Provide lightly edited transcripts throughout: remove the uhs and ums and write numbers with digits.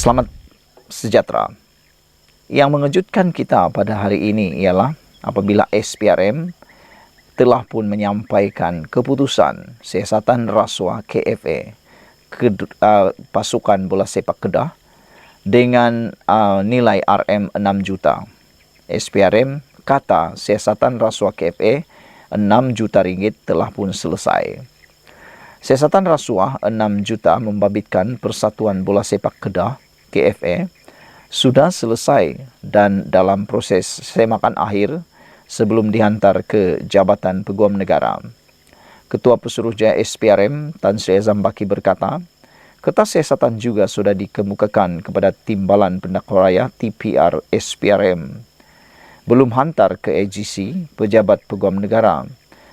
Selamat sejahtera. Yang mengejutkan kita pada hari ini ialah apabila SPRM telah pun menyampaikan keputusan siasatan rasuah KFA pasukan bola sepak Kedah dengan nilai RM 6 juta. SPRM kata siasatan rasuah KFA 6 juta ringgit telah pun selesai. Siasatan rasuah 6 juta membabitkan Persatuan Bola Sepak Kedah KFA sudah selesai dan dalam proses semakan akhir sebelum dihantar ke Jabatan Peguam Negara. Ketua Pesuruhjaya SPRM Tan Sri Azam Baki berkata, kertas siasatan juga sudah dikemukakan kepada Timbalan Pendakwa Raya TPR SPRM. Belum hantar ke AGC, Pejabat Peguam Negara,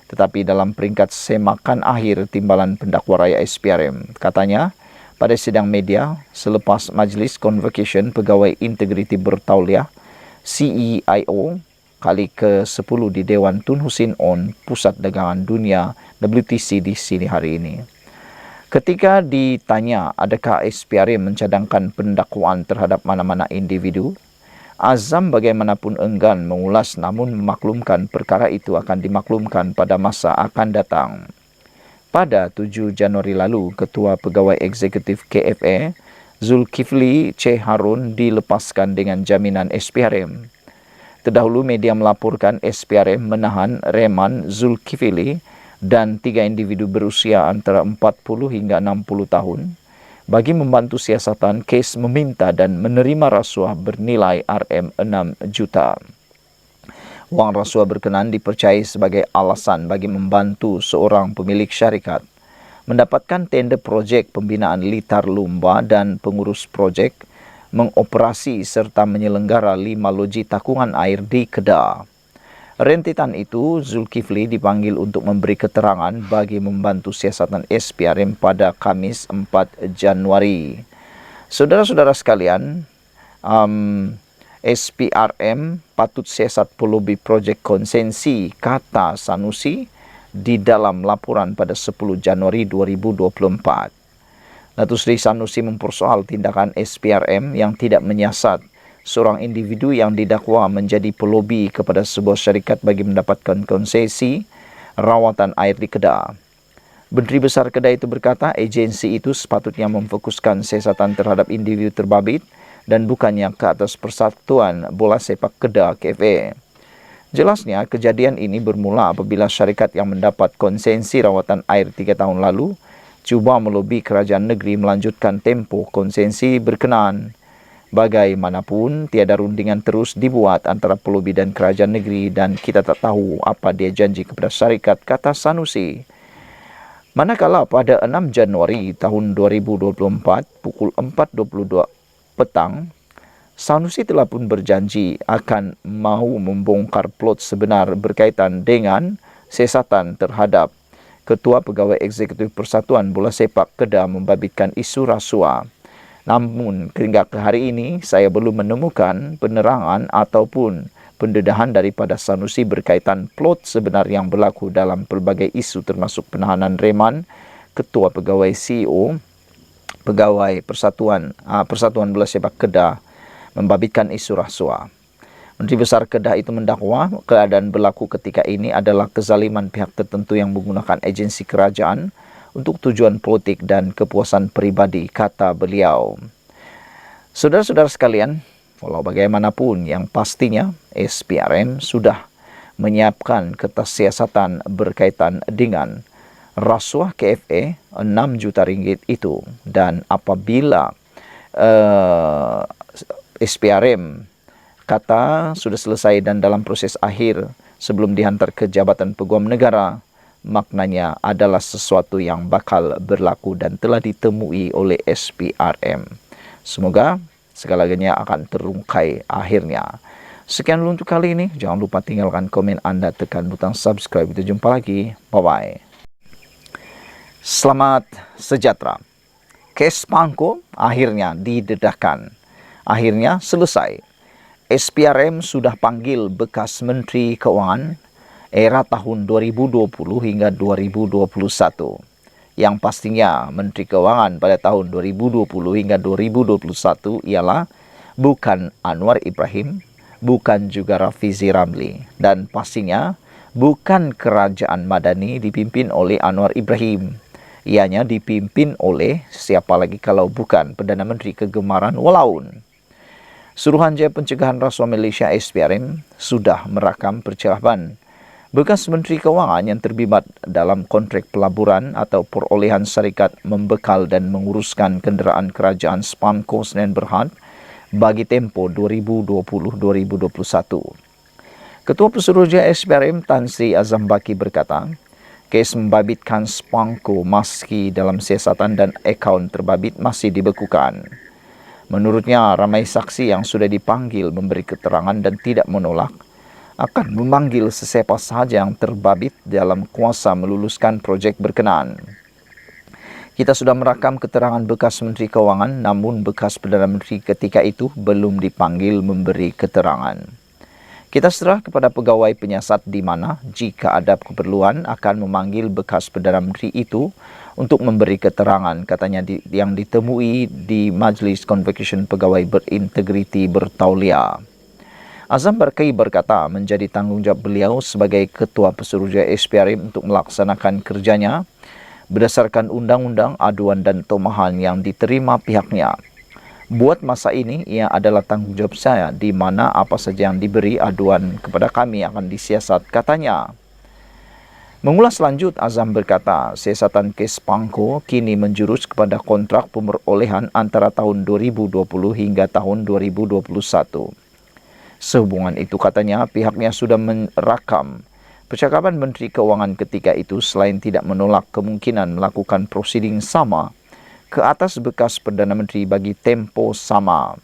tetapi dalam peringkat semakan akhir Timbalan Pendakwa Raya SPRM. Katanya, pada sidang media selepas Majlis Convocation Pegawai Integriti Bertauliah CEIO kali ke-10 di Dewan Tun Hussein On Pusat Dagangan Dunia WTC di sini hari ini. Ketika ditanya adakah SPRM mencadangkan pendakwaan terhadap mana-mana individu, Azam bagaimanapun enggan mengulas namun memaklumkan perkara itu akan dimaklumkan pada masa akan datang. Pada 7 Januari lalu, Ketua Pegawai Eksekutif KFA, Zulkifli C. Harun dilepaskan dengan jaminan SPRM. Terdahulu media melaporkan SPRM menahan Reman Zulkifli dan 3 individu berusia antara 40 hingga 60 tahun bagi membantu siasatan kes meminta dan menerima rasuah bernilai RM 6 juta. Wang rasuah berkenaan dipercayai sebagai alasan bagi membantu seorang pemilik syarikat mendapatkan tender projek pembinaan litar lumba dan pengurus projek mengoperasi serta menyelenggara 5 loji takungan air di Kedah. Rentetan itu, Zulkifli dipanggil untuk memberi keterangan bagi membantu siasatan SPRM pada Khamis 4 Januari. Saudara-saudara sekalian, SPRM patut siasat pelobi projek konsensi, kata Sanusi di dalam laporan pada 10 Januari 2024. Datuk Seri Sanusi mempersoal tindakan SPRM yang tidak menyiasat seorang individu yang didakwa menjadi pelobi kepada sebuah syarikat bagi mendapatkan konsesi rawatan air di Kedah. Menteri Besar Kedah itu berkata agensi itu sepatutnya memfokuskan siasatan terhadap individu terbabit dan bukannya ke atas Persatuan Bola Sepak Kedah KFA. Jelasnya, kejadian ini bermula apabila syarikat yang mendapat konsensi rawatan air 3 tahun lalu cuba melobi kerajaan negeri melanjutkan tempoh konsensi berkenaan. Bagaimanapun, tiada rundingan terus dibuat antara pelobi dan kerajaan negeri dan kita tak tahu apa dia janji kepada syarikat, kata Sanusi. Manakala pada 6 Januari tahun 2024 pukul 4.22 petang, Sanusi telah pun berjanji akan mahu membongkar plot sebenar berkaitan dengan siasatan terhadap Ketua Pegawai Eksekutif Persatuan Bola Sepak Kedah membabitkan isu rasuah. Namun, hingga ke hari ini, saya belum menemukan penerangan ataupun pendedahan daripada Sanusi berkaitan plot sebenar yang berlaku dalam pelbagai isu termasuk penahanan Reman, Ketua Pegawai CEO, Pegawai Persatuan Bola Sepak Kedah membabitkan isu rasuah. Menteri Besar Kedah itu mendakwa keadaan berlaku ketika ini adalah kezaliman pihak tertentu yang menggunakan agensi kerajaan untuk tujuan politik dan kepuasan peribadi, kata beliau. Saudara-saudara sekalian, walau bagaimanapun yang pastinya SPRM sudah menyiapkan kertas siasatan berkaitan dengan rasuah KFA 6 juta ringgit itu, dan apabila SPRM kata sudah selesai dan dalam proses akhir sebelum dihantar ke Jabatan Peguam Negara, maknanya adalah sesuatu yang bakal berlaku dan telah ditemui oleh SPRM. Semoga segala-galanya akan terungkai akhirnya. Sekian dulu untuk kali ini. Jangan lupa tinggalkan komen Anda, tekan butang subscribe. Kita jumpa lagi. Bye-bye. Selamat sejahtera. Kes Pangko akhirnya didedahkan. Akhirnya selesai. SPRM sudah panggil bekas Menteri Keuangan era tahun 2020 hingga 2021. Yang pastinya Menteri Keuangan pada tahun 2020 hingga 2021 ialah bukan Anwar Ibrahim, bukan juga Rafizi Ramli, dan pastinya bukan kerajaan Madani dipimpin oleh Anwar Ibrahim. Ianya dipimpin oleh siapa lagi kalau bukan Perdana Menteri kegemaran Walaun. Suruhanjaya Pencegahan Rasuah Malaysia SPRM sudah merakam percakapan bekas Menteri Keuangan yang terlibat dalam kontrak pelaburan atau perolehan syarikat membekal dan menguruskan kenderaan kerajaan Spanco Sdn Bhd bagi tempoh 2020-2021. Ketua Pesuruhjaya SPRM Tan Sri Azam Baki berkata, kes membabitkan Spanco meski dalam siasatan dan akaun terbabit masih dibekukan. Menurutnya, ramai saksi yang sudah dipanggil memberi keterangan dan tidak menolak akan memanggil sesiapa sahaja yang terbabit dalam kuasa meluluskan projek berkenaan. Kita sudah merakam keterangan bekas Menteri Keuangan, namun bekas Perdana Menteri ketika itu belum dipanggil memberi keterangan. Kita serah kepada pegawai penyiasat di mana jika ada keperluan akan memanggil bekas Perdana Menteri itu untuk memberi keterangan, katanya yang ditemui di Majlis Convocation Pegawai Berintegriti Bertaulia. Azam Baki berkata menjadi tanggungjawab beliau sebagai Ketua Pesuruhjaya SPRM untuk melaksanakan kerjanya berdasarkan undang-undang aduan dan tomahan yang diterima pihaknya. Buat masa ini, ia adalah tanggungjawab saya di mana apa saja yang diberi aduan kepada kami akan disiasat, katanya. Mengulas lanjut, Azam berkata, siasatan kes Spanco kini menjurus kepada kontrak pemerolehan antara tahun 2020 hingga tahun 2021. Sehubungan itu, katanya, pihaknya sudah merakam percakapan Menteri Keuangan ketika itu selain tidak menolak kemungkinan melakukan prosiding sama ke atas bekas Perdana Menteri bagi tempo sama.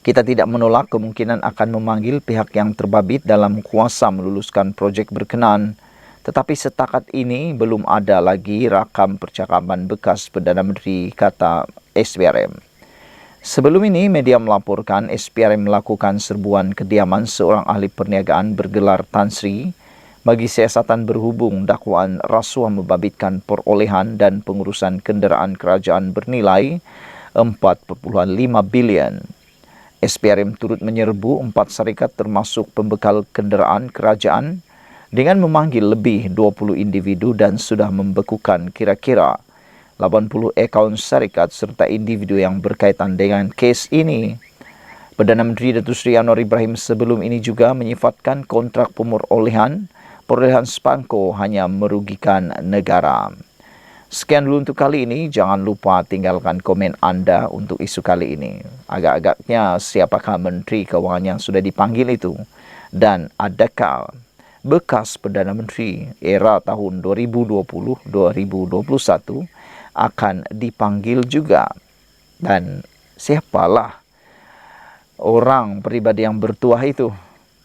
Kita tidak menolak kemungkinan akan memanggil pihak yang terbabit dalam kuasa meluluskan projek berkenaan, tetapi setakat ini belum ada lagi rakam percakapan bekas Perdana Menteri, kata SPRM. Sebelum ini, media melaporkan SPRM melakukan serbuan kediaman seorang ahli perniagaan bergelar Tan Sri bagi siasatan berhubung dakwaan rasuah membabitkan perolehan dan pengurusan kenderaan kerajaan bernilai 4.5 bilion. SPRM turut menyerbu 4 syarikat termasuk pembekal kenderaan kerajaan dengan memanggil lebih 20 individu dan sudah membekukan kira-kira 80 akaun syarikat serta individu yang berkaitan dengan kes ini. Perdana Menteri Datuk Seri Anwar Ibrahim sebelum ini juga menyifatkan kontrak perolehan Spanco hanya merugikan negara. Sekian dulu untuk kali ini. Jangan lupa tinggalkan komen anda untuk isu kali ini. Agak-agaknya siapakah Menteri Keuangan yang sudah dipanggil itu? Dan adakah bekas Perdana Menteri era tahun 2020-2021 akan dipanggil juga? Dan siapalah orang pribadi yang bertuah itu,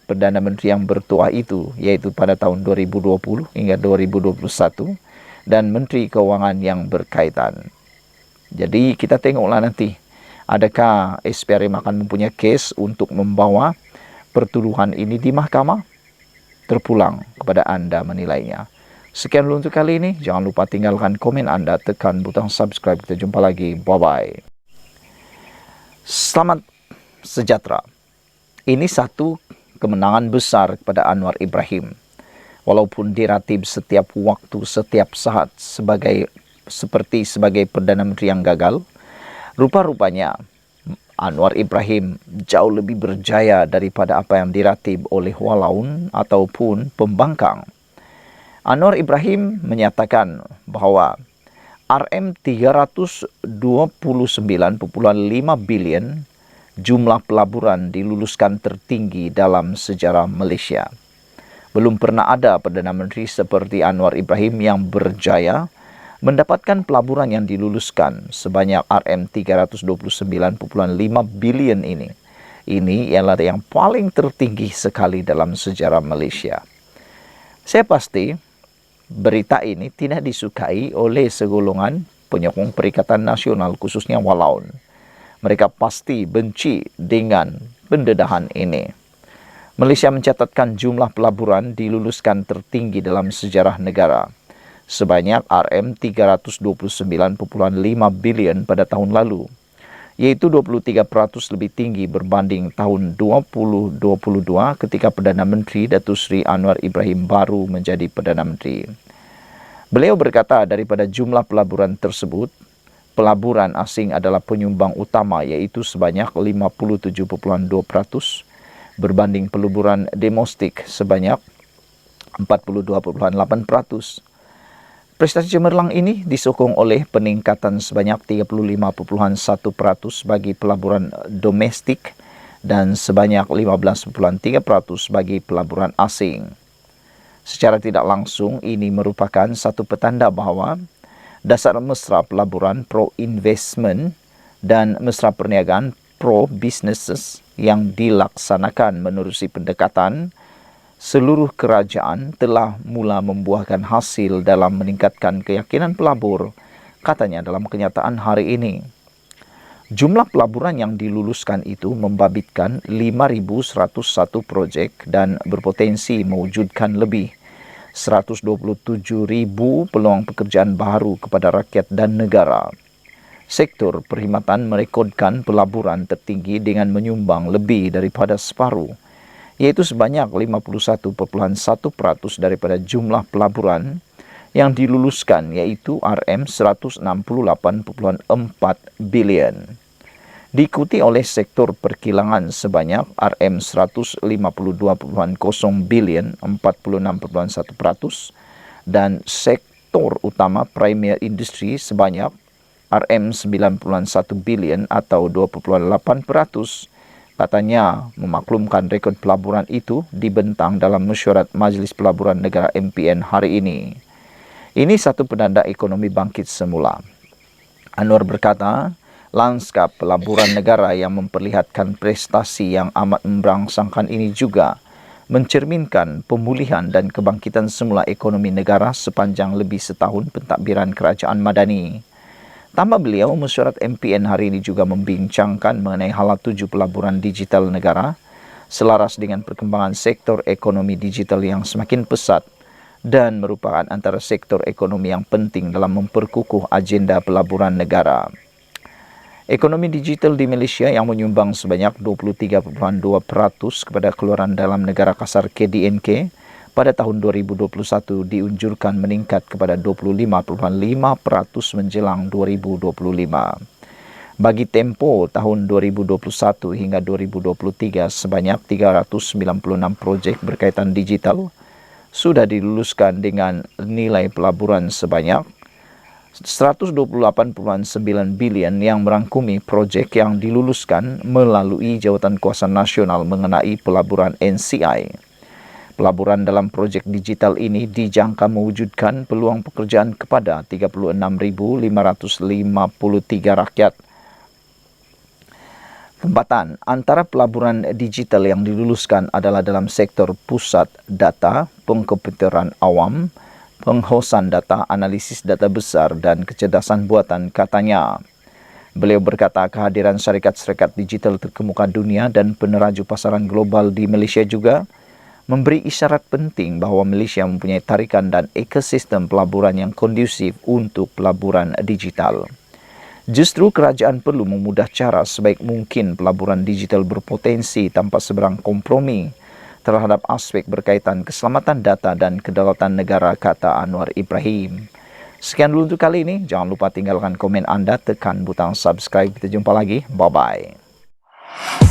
Perdana Menteri yang bertuah itu, yaitu pada tahun 2020 hingga 2021, dan Menteri Keuangan yang berkaitan. Jadi kita tengoklah nanti, adakah SPRM akan mempunyai kes untuk membawa pertuduhan ini di mahkamah? Terpulang kepada anda menilainya. Sekian dulu untuk kali ini. Jangan lupa tinggalkan komen anda, tekan butang subscribe. Kita jumpa lagi. Bye-bye. Selamat sejahtera. Ini satu kemenangan besar kepada Anwar Ibrahim. Walaupun diratib setiap waktu, setiap saat seperti sebagai Perdana Menteri yang gagal, rupa-rupanya Anwar Ibrahim jauh lebih berjaya daripada apa yang diratib oleh Walaun ataupun pembangkang. Anwar Ibrahim menyatakan bahawa RM 329.5 bilion jumlah pelaburan diluluskan tertinggi dalam sejarah Malaysia. Belum pernah ada Perdana Menteri seperti Anwar Ibrahim yang berjaya mendapatkan pelaburan yang diluluskan sebanyak RM 329.5 bilion ini. Ini ialah yang paling tertinggi sekali dalam sejarah Malaysia. Saya pasti berita ini tidak disukai oleh segolongan penyokong Perikatan Nasional, khususnya Walaun. Mereka pasti benci dengan pendedahan ini. Malaysia mencatatkan jumlah pelaburan diluluskan tertinggi dalam sejarah negara. sebanyak RM329.5 bilion pada tahun lalu, yaitu 23% lebih tinggi berbanding tahun 2022 ketika Perdana Menteri Datuk Seri Anwar Ibrahim baru menjadi Perdana Menteri. Beliau berkata daripada jumlah pelaburan tersebut, pelaburan asing adalah penyumbang utama iaitu sebanyak 57.2% berbanding pelaburan domestik sebanyak 42.8%. Prestasi cemerlang ini disokong oleh peningkatan sebanyak 35.1% bagi pelaburan domestik dan sebanyak 15.3% bagi pelaburan asing. Secara tidak langsung, ini merupakan satu petanda bahawa dasar mesra pelaburan pro-investment dan mesra perniagaan pro-businesses yang dilaksanakan menerusi pendekatan seluruh kerajaan telah mula membuahkan hasil dalam meningkatkan keyakinan pelabur, katanya dalam kenyataan hari ini. Jumlah pelaburan yang diluluskan itu membabitkan 5.101 projek dan berpotensi mewujudkan lebih 127,000 peluang pekerjaan baru kepada rakyat dan negara. Sektor perkhidmatan merekodkan pelaburan tertinggi dengan menyumbang lebih daripada separuh, iaitu sebanyak 51.1% daripada jumlah pelaburan yang diluluskan, iaitu RM168.4 bilion. Diikuti oleh sektor perkilangan sebanyak RM152.0 bilion 46.1% dan sektor utama premier industri sebanyak RM9.1 bilion atau 2.8%. Katanya memaklumkan rekod pelaburan itu dibentang dalam mesyuarat Majlis Pelaburan Negara MPN hari ini. Ini satu penanda ekonomi bangkit semula. Anwar berkata, lanskap pelaburan negara yang memperlihatkan prestasi yang amat memberangsangkan ini juga mencerminkan pemulihan dan kebangkitan semula ekonomi negara sepanjang lebih setahun pentadbiran kerajaan Madani. Tambah beliau, mesyuarat MPN hari ini juga membincangkan mengenai hala 7 pelaburan digital negara selaras dengan perkembangan sektor ekonomi digital yang semakin pesat dan merupakan antara sektor ekonomi yang penting dalam memperkukuh agenda pelaburan negara. Ekonomi digital di Malaysia yang menyumbang sebanyak 23.2% kepada keluaran dalam negara kasar KDNK pada tahun 2021 diunjurkan meningkat kepada 25.5% menjelang 2025. Bagi tempoh tahun 2021 hingga 2023, sebanyak 396 projek berkaitan digital sudah diluluskan dengan nilai pelaburan sebanyak 128.9 bilion yang merangkumi projek yang diluluskan melalui Jawatan Kuasa Nasional mengenai pelaburan NCI. Pelaburan dalam projek digital ini dijangka mewujudkan peluang pekerjaan kepada 36.553 rakyat tempatan. Antara pelaburan digital yang diluluskan adalah dalam sektor pusat data, pengkomputeran awam, penghosan data, analisis data besar dan kecerdasan buatan, katanya. Beliau berkata kehadiran syarikat-syarikat digital terkemuka dunia dan peneraju pasaran global di Malaysia juga memberi isyarat penting bahawa Malaysia mempunyai tarikan dan ekosistem pelaburan yang kondusif untuk pelaburan digital. Justru kerajaan perlu memudah cara sebaik mungkin pelaburan digital berpotensi tanpa seberang kompromi terhadap aspek berkaitan keselamatan data dan kedaulatan negara, kata Anwar Ibrahim. Sekian dulu untuk kali ini. Jangan lupa tinggalkan komen anda, tekan butang subscribe. Kita jumpa lagi. Bye-bye.